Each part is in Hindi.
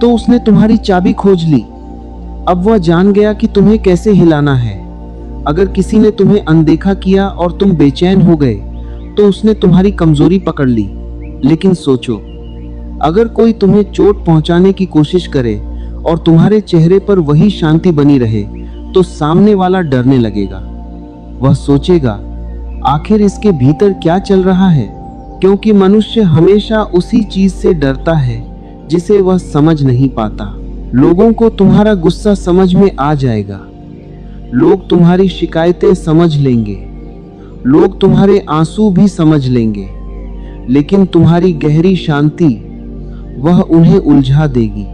तो उसने तुम्हारी चाबी खोज ली। अब वह जान गया कि तुम्हें कैसे हिलाना है। अगर किसी ने तुम्हें अनदेखा किया और तुम बेचैन हो गए तो उसने तुम्हारी कमजोरी पकड़ ली। लेकिन सोचो, अगर कोई तुम्हें चोट पहुंचाने की कोशिश करे और तुम्हारे चेहरे पर वही शांति बनी रहे तो सामने वाला डरने लगेगा। वह सोचेगा, आखिर इसके भीतर क्या चल रहा है? क्योंकि मनुष्य हमेशा उसी चीज से डरता है जिसे वह समझ नहीं पाता। लोगों को तुम्हारा गुस्सा समझ में आ जाएगा, लोग तुम्हारी शिकायतें समझ लेंगे, लोग तुम्हारे आंसू भी समझ लेंगे, लेकिन तुम्हारी गहरी शांति वह उन्हें उलझा देगी।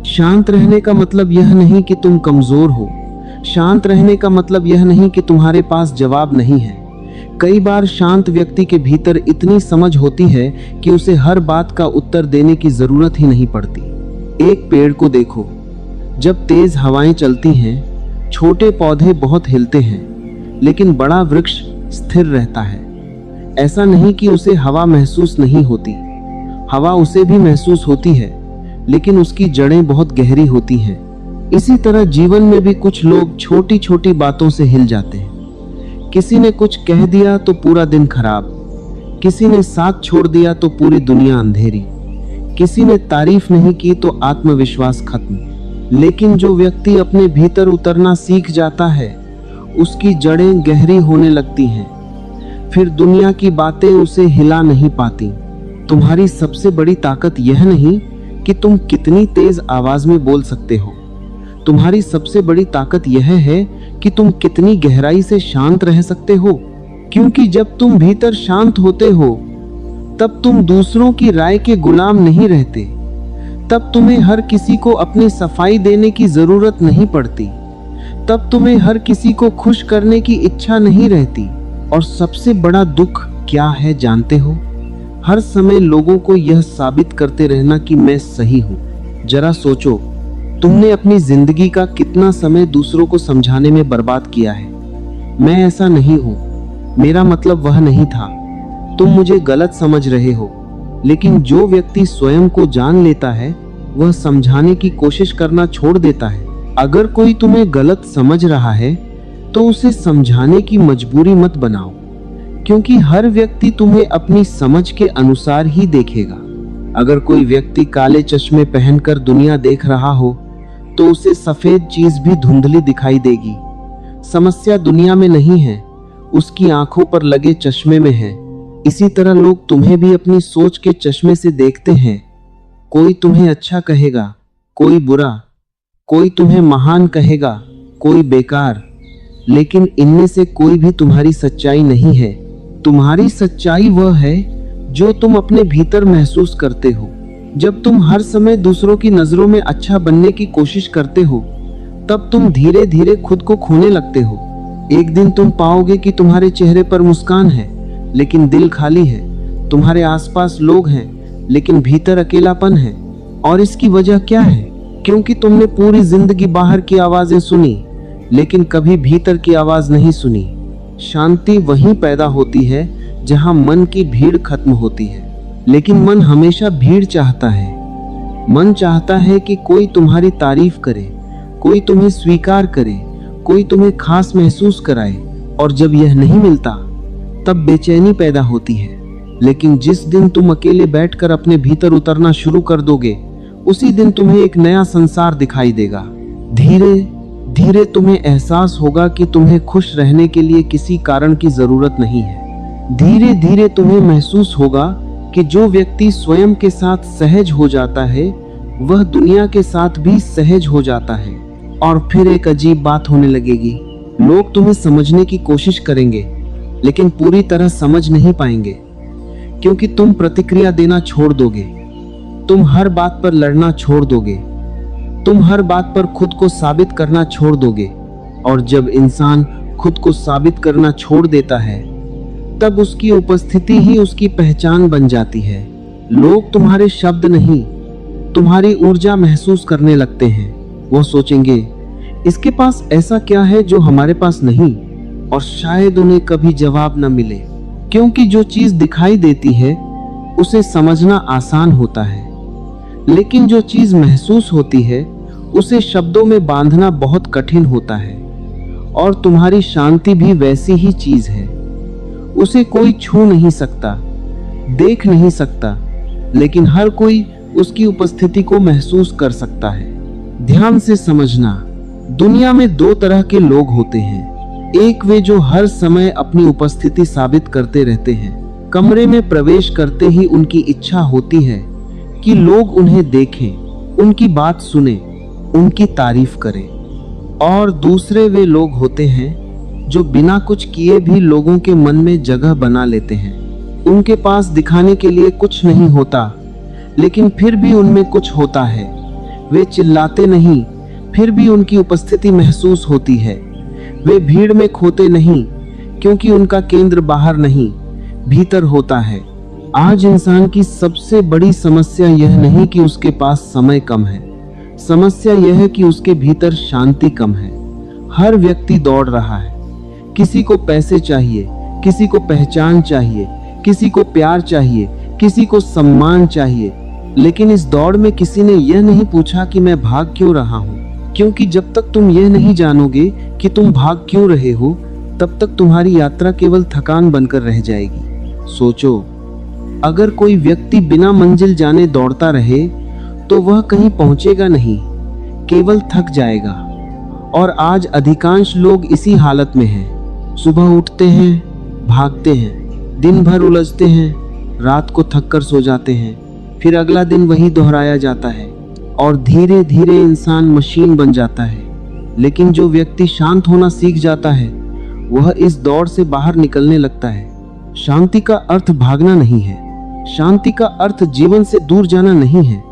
शांत रहने का मतलब यह नहीं कि तुम कमजोर हो। शांत रहने का मतलब यह नहीं कि तुम्हारे पास जवाब नहीं है। कई बार शांत व्यक्ति के भीतर इतनी समझ होती है कि उसे हर बात का उत्तर देने की जरूरत ही नहीं पड़ती। एक पेड़ को देखो, जब तेज हवाएं चलती हैं, छोटे पौधे बहुत हिलते हैं, लेकिन बड़ा वृक्ष स्थिर रहता है। ऐसा नहीं कि उसे हवा महसूस नहीं होती, हवा उसे भी महसूस होती है, लेकिन उसकी जड़ें बहुत गहरी होती हैं। इसी तरह जीवन में भी कुछ लोग छोटी छोटी बातों से हिल जाते हैं। किसी ने कुछ कह दिया तो पूरा दिन खराब, किसी ने साथ छोड़ दिया तो पूरी दुनिया अंधेरी, किसी ने तारीफ नहीं की तो आत्मविश्वास खत्म। लेकिन जो व्यक्ति अपने भीतर उतरना सीख जाता है, उसकी जड़ें गहरी होने लगती हैं, फिर दुनिया की बातें उसे हिला नहीं पाती। तुम्हारी सबसे बड़ी ताकत यह नहीं कि तुम कितनी तेज आवाज में बोल सकते हो, तुम्हारी सबसे बड़ी ताकत यह है कि तुम कितनी गहराई से शांत रह सकते हो। क्योंकि जब तुम भीतर शांत होते हो तब तुम दूसरों की राय के गुलाम नहीं रहते, तब तुम्हें हर किसी को अपनी सफाई देने की जरूरत नहीं पड़ती, तब तुम्हें हर किसी को खुश करने की इच्छा नहीं रहती। और सबसे बड़ा दुख क्या है जानते हो? हर समय लोगों को यह साबित करते रहना कि मैं सही हूं। जरा सोचो, तुमने अपनी जिंदगी का कितना समय दूसरों को समझाने में बर्बाद किया है। मैं ऐसा नहीं हूं, मेरा मतलब वह नहीं था, तुम मुझे गलत समझ रहे हो। लेकिन जो व्यक्ति स्वयं को जान लेता है वह समझाने की कोशिश करना छोड़ देता है। अगर कोई तुम्हें गलत समझ रहा है तो उसे समझाने की मजबूरी मत बनाओ, क्योंकि हर व्यक्ति तुम्हें अपनी समझ के अनुसार ही देखेगा। अगर कोई व्यक्ति काले चश्मे पहनकर दुनिया देख रहा हो तो उसे सफेद चीज भी धुंधली दिखाई देगी। समस्या दुनिया में नहीं है, उसकी आंखों पर लगे चश्मे में है। इसी तरह लोग तुम्हें भी अपनी सोच के चश्मे से देखते हैं। कोई तुम्हें अच्छा कहेगा, कोई बुरा, कोई तुम्हें महान कहेगा, कोई बेकार, लेकिन इनमें से कोई भी तुम्हारी सच्चाई नहीं है। तुम्हारी सच्चाई वह है जो तुम अपने भीतर महसूस करते हो। जब तुम हर समय दूसरों की नजरों में अच्छा बनने की कोशिश करते हो तब तुम धीरे धीरे खुद को खोने लगते हो। एक दिन तुम पाओगे कि तुम्हारे चेहरे पर मुस्कान है लेकिन दिल खाली है, तुम्हारे आसपास लोग हैं लेकिन भीतर अकेलापन है। और इसकी वजह क्या है? क्योंकि तुमने पूरी जिंदगी बाहर की आवाजें सुनी लेकिन कभी भीतर की आवाज नहीं सुनी। शांति वहीं पैदा होती है जहां मन की भीड़ खत्म होती है। लेकिन मन हमेशा भीड़ चाहता है। मन चाहता है कि कोई तुम्हारी तारीफ करे, कोई तुम्हें स्वीकार करे, कोई तुम्हें खास महसूस कराए। और जब यह नहीं मिलता तब बेचैनी पैदा होती है। लेकिन जिस दिन तुम अकेले बैठकर अपने भीतर उतरना शुरू कर दोगे, उसी दिन तुम्हें एक नया संसार दिखाई देगा। धीरे धीरे तुम्हें एहसास होगा कि तुम्हें खुश रहने के लिए किसी कारण की जरूरत नहीं है। धीरे धीरे तुम्हें महसूस होगा कि जो व्यक्ति स्वयं के साथ सहज हो जाता है वह दुनिया के साथ भी सहज हो जाता है। और फिर एक अजीब बात होने लगेगी। लोग तुम्हें समझने की कोशिश करेंगे लेकिन पूरी तरह समझ नहीं पाएंगे, क्योंकि तुम प्रतिक्रिया देना छोड़ दोगे, तुम हर बात पर लड़ना छोड़ दोगे, तुम हर बात पर खुद को साबित करना छोड़ दोगे। और जब इंसान खुद को साबित करना छोड़ देता है तब उसकी उपस्थिति ही उसकी पहचान बन जाती है। लोग तुम्हारे शब्द नहीं, तुम्हारी ऊर्जा महसूस करने लगते हैं। वो सोचेंगे, इसके पास ऐसा क्या है जो हमारे पास नहीं? और शायद उन्हें कभी जवाब न मिले, क्योंकि जो चीज दिखाई देती है उसे समझना आसान होता है, लेकिन जो चीज महसूस होती है उसे शब्दों में बांधना बहुत कठिन होता है। और तुम्हारी शांति भी वैसी ही चीज है। उसे कोई छू नहीं सकता, देख नहीं सकता, लेकिन हर कोई उसकी उपस्थिति को महसूस कर सकता है। ध्यान से समझना, दुनिया में दो तरह के लोग होते हैं। एक वे जो हर समय अपनी उपस्थिति साबित करते रहते हैं। कमरे में प्रवेश करते ही उनकी इच्छा होती है कि लोग उन्हें देखें, उनकी बात सुने, उनकी तारीफ करें। और दूसरे वे लोग होते हैं जो बिना कुछ किए भी लोगों के मन में जगह बना लेते हैं। उनके पास दिखाने के लिए कुछ नहीं होता, लेकिन फिर भी उनमें कुछ होता है। वे चिल्लाते नहीं, फिर भी उनकी उपस्थिति महसूस होती है। वे भीड़ में खोते नहीं, क्योंकि उनका केंद्र बाहर नहीं, भीतर होता है। आज इंसान की सबसे बड़ी समस्या यह नहीं कि उसके पास समय कम है, समस्या यह है कि उसके भीतर शांति कम है। हर व्यक्ति दौड़ रहा है, किसी को पैसे चाहिए, किसी को पहचान चाहिए, किसी को प्यार चाहिए, किसी को सम्मान चाहिए। लेकिन इस दौड़ में किसी ने यह नहीं पूछा कि मैं भाग क्यों रहा हूँ। क्योंकि जब तक तुम यह नहीं जानोगे कि तुम भाग क्यों रहे हो, तब तक तुम्हारी यात्रा केवल थकान बनकर रह जाएगी। सोचो, अगर कोई व्यक्ति बिना मंजिल जाने दौड़ता रहे तो वह कहीं पहुंचेगा नहीं, केवल थक जाएगा। और आज अधिकांश लोग इसी हालत में हैं। सुबह उठते हैं, भागते हैं, दिन भर उलझते हैं, रात को थक कर सो जाते हैं, फिर अगला दिन वही दोहराया जाता है और धीरे धीरे इंसान मशीन बन जाता है। लेकिन जो व्यक्ति शांत होना सीख जाता है वह इस दौड़ से बाहर निकलने लगता है। शांति का अर्थ भागना नहीं है, शांति का अर्थ जीवन से दूर जाना नहीं है।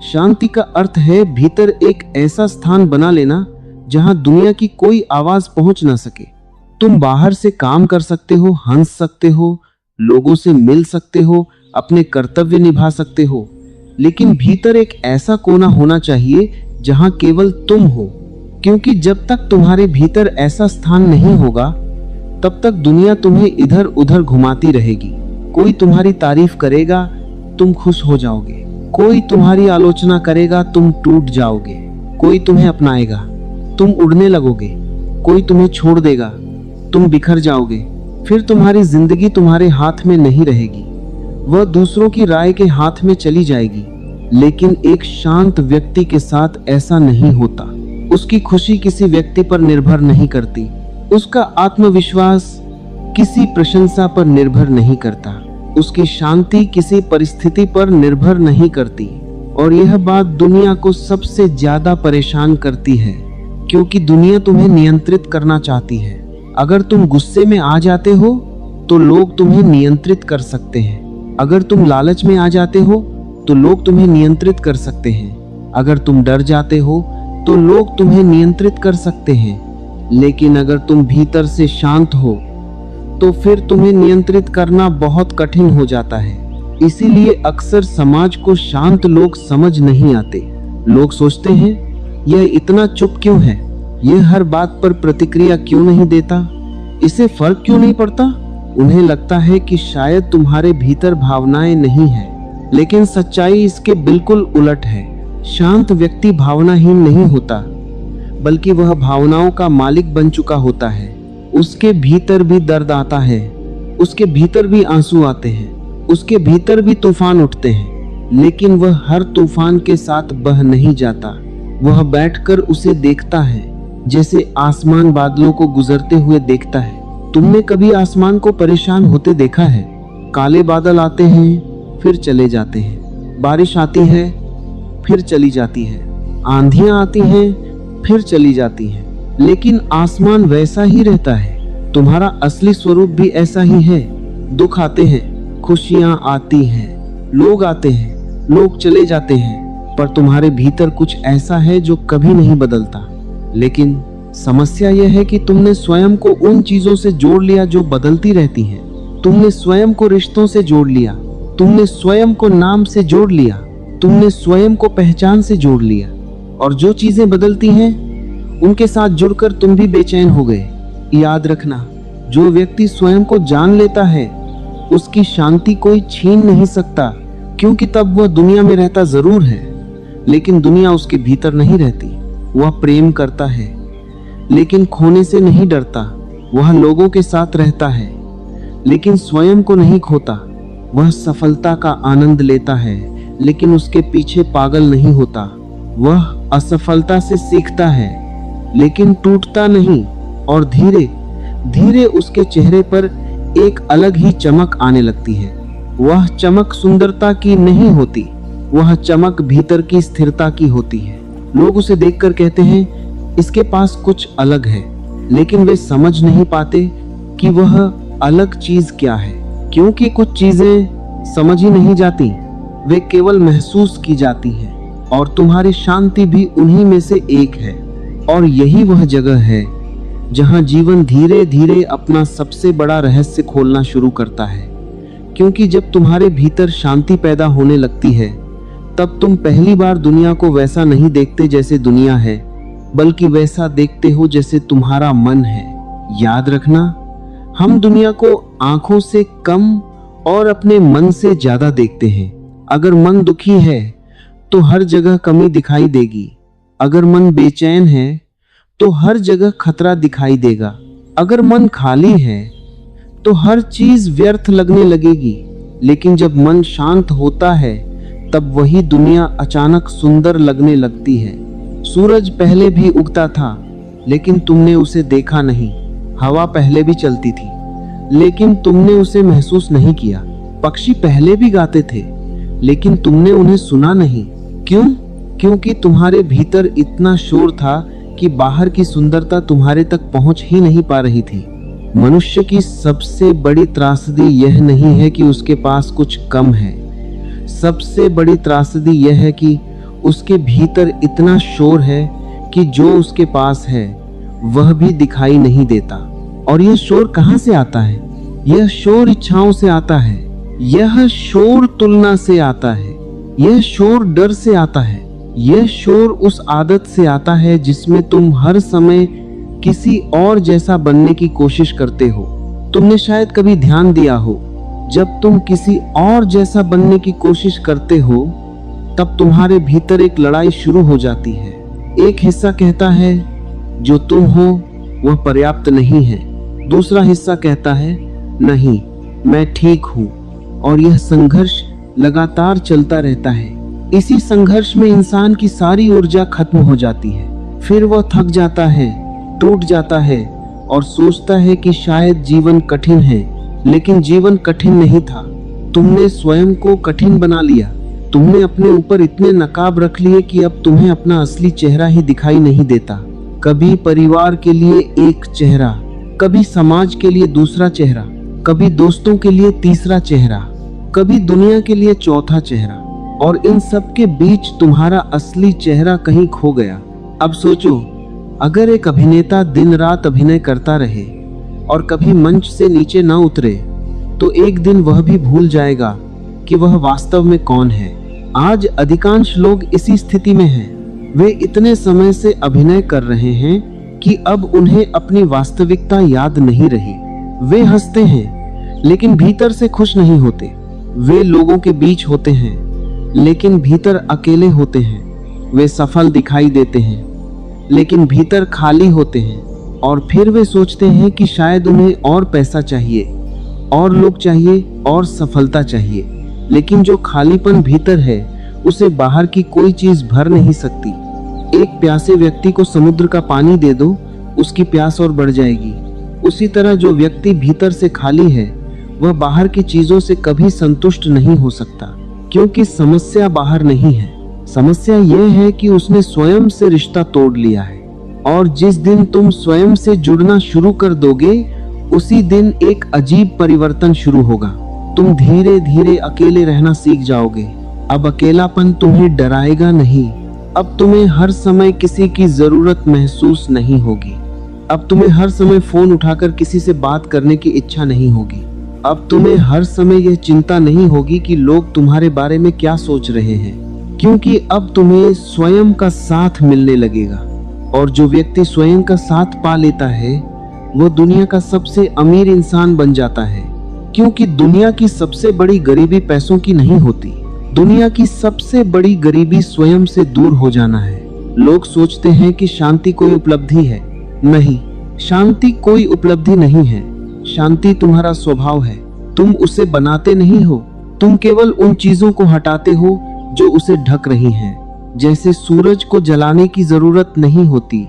शांति का अर्थ है भीतर एक ऐसा स्थान बना लेना जहां दुनिया की कोई आवाज पहुंच ना सके। तुम बाहर से काम कर सकते हो, हंस सकते हो, लोगों से मिल सकते हो, अपने कर्तव्य निभा सकते हो, लेकिन भीतर एक ऐसा कोना होना चाहिए जहां केवल तुम हो। क्योंकि जब तक तुम्हारे भीतर ऐसा स्थान नहीं होगा, तब तक दुनिया तुम्हें इधर उधर घुमाती रहेगी। कोई तुम्हारी तारीफ करेगा, तुम खुश हो जाओगे। कोई तुम्हारी आलोचना करेगा, तुम टूट जाओगे। कोई तुम्हें अपनाएगा, तुम उड़ने लगोगे। कोई तुम्हें छोड़ देगा, तुम बिखर जाओगे। फिर तुम्हारी जिंदगी तुम्हारे हाथ में नहीं रहेगी, वह दूसरों की राय के हाथ में चली जाएगी। लेकिन एक शांत व्यक्ति के साथ ऐसा नहीं होता। उसकी खुशी किसी व्यक्ति पर निर्भर नहीं करती, उसका आत्मविश्वास किसी प्रशंसा पर निर्भर नहीं करता, उसकी शांति किसी परिस्थिति पर निर्भर नहीं करती। और यह बात दुनिया को सबसे ज्यादा परेशान करती है, क्योंकि दुनिया तुम्हें नियंत्रित करना चाहती है। अगर तुम गुस्से में आ जाते हो तो लोग तुम्हें नियंत्रित कर सकते हैं। अगर तुम लालच में आ जाते हो तो लोग तुम्हें नियंत्रित कर सकते हैं। अगर तुम डर जाते हो तो लोग तुम्हें नियंत्रित कर सकते हैं। लेकिन अगर तुम भीतर से शांत हो तो फिर तुम्हें नियंत्रित करना बहुत कठिन हो जाता है। इसीलिए अक्सर समाज को शांत लोग समझ नहीं आते। लोग सोचते हैं यह इतना चुप क्यों है, यह हर बात पर प्रतिक्रिया क्यों नहीं देता, इसे फर्क क्यों नहीं पड़ता। उन्हें लगता है कि शायद तुम्हारे भीतर भावनाएं नहीं है, लेकिन सच्चाई इसके बिल्कुल उलट है। शांत व्यक्ति भावनाहीन नहीं होता, बल्कि वह भावनाओं का मालिक बन चुका होता है। उसके भीतर भी दर्द आता है, उसके भीतर भी आंसू आते हैं, उसके भीतर भी तूफान उठते हैं, लेकिन वह हर तूफान के साथ बह नहीं जाता। वह बैठकर उसे देखता है, जैसे आसमान बादलों को गुजरते हुए देखता है। तुमने कभी आसमान को परेशान होते देखा है? काले बादल आते हैं, फिर चले जाते हैं। बारिश आती है, फिर चली जाती है। आंधियां आती हैं, फिर चली जाती हैं। लेकिन आसमान वैसा ही रहता है। तुम्हारा असली स्वरूप भी ऐसा ही है। दुख आते हैं, खुशियां आती हैं, लोग आते हैं, लोग चले जाते हैं, पर तुम्हारे भीतर कुछ ऐसा है जो कभी नहीं बदलता। लेकिन समस्या यह है कि तुमने स्वयं को उन चीजों से जोड़ लिया जो बदलती रहती हैं। तुमने स्वयं को रिश्तों से जोड़ लिया, तुमने स्वयं को नाम से जोड़ लिया, तुमने स्वयं को पहचान से जोड़ लिया। और जो चीजें बदलती हैं उनके साथ जुड़कर तुम भी बेचैन हो गए। याद रखना, जो व्यक्ति स्वयं को जान लेता है उसकी शांति कोई छीन नहीं सकता, क्योंकि तब वह दुनिया में रहता जरूर है, लेकिन दुनिया उसके भीतर नहीं रहती। वह प्रेम करता है लेकिन खोने से नहीं डरता। वह लोगों के साथ रहता है लेकिन स्वयं को नहीं खोता। वह सफलता का आनंद लेता है लेकिन उसके पीछे पागल नहीं होता। वह असफलता से सीखता है लेकिन टूटता नहीं, और धीरे धीरे उसके चेहरे पर एक अलग ही चमक आने लगती है। वह चमक सुंदरता की नहीं होती, वह चमक भीतर की स्थिरता की होती है। लोग उसे देखकर कहते हैं इसके पास कुछ अलग है, लेकिन वे समझ नहीं पाते कि वह अलग चीज क्या है, क्योंकि कुछ चीजें समझ ही नहीं जाती, वे केवल महसूस की जाती हैं। और तुम्हारी शांति भी उन्हीं में से एक है। और यही वह जगह है जहां जीवन धीरे धीरे अपना सबसे बड़ा रहस्य खोलना शुरू करता है। क्योंकि जब तुम्हारे भीतर शांति पैदा होने लगती है, तब तुम पहली बार दुनिया को वैसा नहीं देखते जैसे दुनिया है, बल्कि वैसा देखते हो जैसे तुम्हारा मन है। याद रखना, हम दुनिया को आंखों से कम और अपने मन से ज्यादा देखते हैं। अगर मन दुखी है तो हर जगह कमी दिखाई देगी। अगर मन बेचैन है तो हर जगह खतरा दिखाई देगा। अगर मन खाली है तो हर चीज व्यर्थ लगने लगेगी। लेकिन जब मन शांत होता है तब वही दुनिया अचानक सुंदर लगने लगती है। सूरज पहले भी उगता था लेकिन तुमने उसे देखा नहीं। हवा पहले भी चलती थी लेकिन तुमने उसे महसूस नहीं किया। पक्षी पहले भी गाते थे लेकिन तुमने उन्हें सुना नहीं। क्यों? क्योंकि तुम्हारे भीतर इतना शोर था कि बाहर की सुंदरता तुम्हारे तक पहुंच ही नहीं पा रही थी। मनुष्य की सबसे बड़ी त्रासदी यह नहीं है कि उसके पास कुछ कम है, सबसे बड़ी त्रासदी यह है कि उसके भीतर इतना शोर है कि जो उसके पास है वह भी दिखाई नहीं देता। और यह शोर कहां से आता है? यह शोर इच्छाओं से आता है, यह शोर तुलना से आता है, यह शोर डर से आता है, यह शोर उस आदत से आता है जिसमें तुम हर समय किसी और जैसा बनने की कोशिश करते हो। तुमने शायद कभी ध्यान दिया हो, जब तुम किसी और जैसा बनने की कोशिश करते हो तब तुम्हारे भीतर एक लड़ाई शुरू हो जाती है। एक हिस्सा कहता है जो तुम हो वह पर्याप्त नहीं है, दूसरा हिस्सा कहता है नहीं, मैं ठीक हूं। और यह संघर्ष लगातार चलता रहता है। इसी संघर्ष में इंसान की सारी ऊर्जा खत्म हो जाती है। फिर वह थक जाता है, टूट जाता है और सोचता है कि शायद जीवन कठिन है। लेकिन जीवन कठिन नहीं था, तुमने स्वयं को कठिन बना लिया। तुमने अपने ऊपर इतने नकाब रख लिए कि अब तुम्हें अपना असली चेहरा ही दिखाई नहीं देता। कभी परिवार के लिए एक चेहरा, कभी समाज के लिए दूसरा चेहरा, कभी दोस्तों के लिए तीसरा चेहरा, कभी दुनिया के लिए चौथा चेहरा। और इन सब के बीच तुम्हारा असली चेहरा कहीं खो गया। अब सोचो, अगर एक अभिनेता दिन रात अभिनय करता रहे और कभी मंच से नीचे न उतरे तो एक दिन वह भी भूल जाएगा कि वह वास्तव में कौन है। आज अधिकांश लोग इसी स्थिति में हैं। वे इतने समय से अभिनय कर रहे हैं कि अब उन्हें अपनी वास्तविकता याद नहीं रही। वे हंसते हैं लेकिन भीतर से खुश नहीं होते। वे लोगों के बीच होते हैं लेकिन भीतर अकेले होते हैं। वे सफल दिखाई देते हैं लेकिन भीतर खाली होते हैं। और फिर वे सोचते हैं कि शायद उन्हें और पैसा चाहिए, और लोग चाहिए, और सफलता चाहिए। लेकिन जो खालीपन भीतर है उसे बाहर की कोई चीज भर नहीं सकती। एक प्यासे व्यक्ति को समुद्र का पानी दे दो, उसकी प्यास और बढ़ जाएगी। उसी तरह जो व्यक्ति भीतर से खाली है वह बाहर की चीजों से कभी संतुष्ट नहीं हो सकता। क्योंकि समस्या बाहर नहीं है, समस्या यह है कि उसने स्वयं से रिश्ता तोड़ लिया है। और जिस दिन तुम स्वयं से जुड़ना शुरू कर दोगे उसी दिन एक अजीब परिवर्तन शुरू होगा। तुम धीरे धीरे अकेले रहना सीख जाओगे। अब अकेलापन तुम्हें डराएगा नहीं। अब तुम्हें हर समय किसी की जरूरत महसूस नहीं होगी। अब तुम्हें हर समय फोन उठाकर किसी से बात करने की इच्छा नहीं होगी। अब तुम्हें हर समय यह चिंता नहीं होगी कि लोग तुम्हारे बारे में क्या सोच रहे हैं, क्योंकि अब तुम्हें स्वयं का साथ मिलने लगेगा। और जो व्यक्ति स्वयं का साथ पा लेता है वो दुनिया का सबसे अमीर इंसान बन जाता है। क्योंकि दुनिया की सबसे बड़ी गरीबी पैसों की नहीं होती, दुनिया की सबसे बड़ी गरीबी स्वयं से दूर हो जाना है। लोग सोचते हैं कि शांति कोई उपलब्धि है। नहीं, शांति कोई उपलब्धि नहीं है। शांति तुम्हारा स्वभाव है। तुम उसे बनाते नहीं हो, तुम केवल उन चीजों को हटाते हो जो उसे ढक रही हैं। जैसे सूरज को जलाने की जरूरत नहीं होती,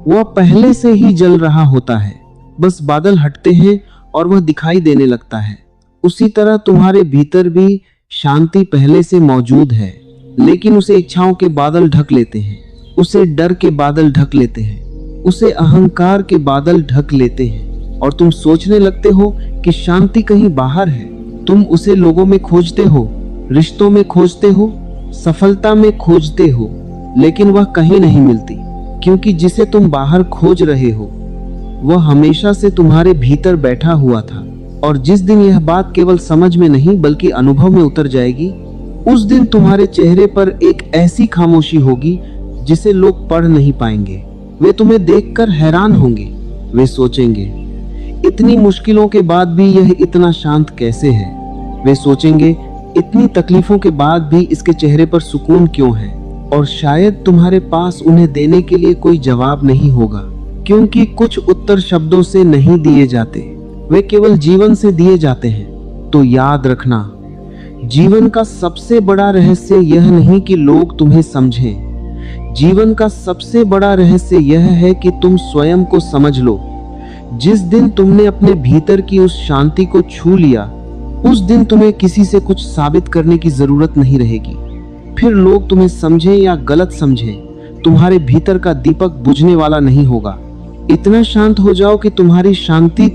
वह पहले से ही जल रहा होता है, बस बादल हटते हैं और वह दिखाई देने लगता है। उसी तरह तुम्हारे भीतर भी शांति पहले से मौजूद है, लेकिन उसे इच्छाओं के बादल ढक लेते हैं, उसे डर के बादल ढक लेते हैं, उसे अहंकार के बादल ढक लेते हैं और तुम सोचने लगते हो कि शांति कहीं बाहर है। तुम उसे लोगों में खोजते हो, रिश्तों में खोजते हो, सफलता में खोजते हो, लेकिन वह कहीं नहीं मिलती, क्योंकि जिसे तुम बाहर खोज रहे हो वह हमेशा से तुम्हारे भीतर बैठा हुआ था। और जिस दिन यह बात केवल समझ में नहीं बल्कि अनुभव में उतर जाएगी, उस दिन तुम्हारे चेहरे पर एक ऐसी खामोशी होगी जिसे लोग पढ़ नहीं पाएंगे। वे तुम्हें देखकर हैरान होंगे। वे सोचेंगे, इतनी मुश्किलों के बाद भी यह इतना शांत कैसे है। वे सोचेंगे, इतनी तकलीफों के बाद भी इसके चेहरे पर सुकून क्यों है। और शायद तुम्हारे पास उन्हें देने के लिए कोई जवाब नहीं होगा, क्योंकि कुछ उत्तर शब्दों से नहीं दिए जाते, वे केवल जीवन से दिए जाते हैं। तो याद रखना, जीवन का सबसे बड़ा रहस्य यह नहीं कि लोग तुम्हें समझें। जीवन का सबसे बड़ा रहस्य यह है कि तुम स्वयं को समझ लो। जिस दिन तुमने अपने भीतर की उस शांति को छू लिया, उस दिन तुम्हें किसी से कुछ साबित करने की जरूरत नहीं रहेगी। फिर लोग तुम्हें समझें या गलत समझें, तुम्हारे भीतर का दीपक बुझने वाला नहीं होगा। इतना शांत हो जाओ कि तुम्हारी शांति